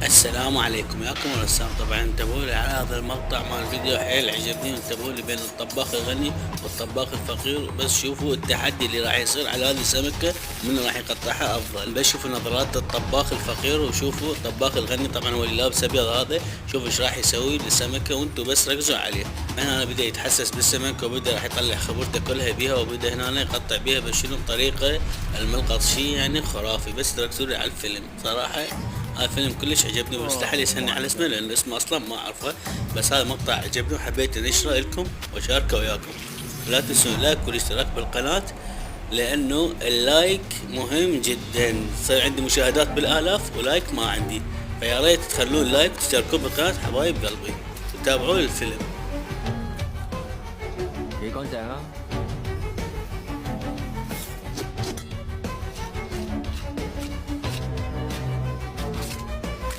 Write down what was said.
السلام عليكم، ياكم الرسام. طبعا انتبهوا لي على هذا المقطع مال الفيديو، حيل عجبني. انتبهوا لي بين الطباخ الغني والطباخ الفقير، بس شوفوا التحدي اللي راح يصير على هذه السمكة، من راح يقطعها افضل. بس شوفوا نظرات الطباخ الفقير وشوفوا الطباخ الغني. طبعا هو اللي لابس ابيض هذا، شوفوا ايش راح يسوي للسمكة وانتم بس ركزوا عليه. هنا بدا يتحسس بالسمكة وبدا راح يطلع خبرته كلها بيها، وبدا هنا يقطع بيها، بس شنو بطريقة الملقط شي يعني خرافي. بس ركزوا لي على الفيلم صراحة. هذا الفيلم كلش عجبني، ومستحيل يسهلني على اسمه لان اسمه اصلا ما اعرفه، بس هذا مقطع عجبني وحبيت انشره لكم واشاركه وياكم. لا تنسوا اللايك والاشتراك بالقناة، لانه اللايك مهم جدا. صار عندي مشاهدات بالالاف ولايك ما عندي، فيا ريت تخلون لايك وتشتركون بالقناة حبايب قلبي وتابعوا الفيلم.幾乾淨啊！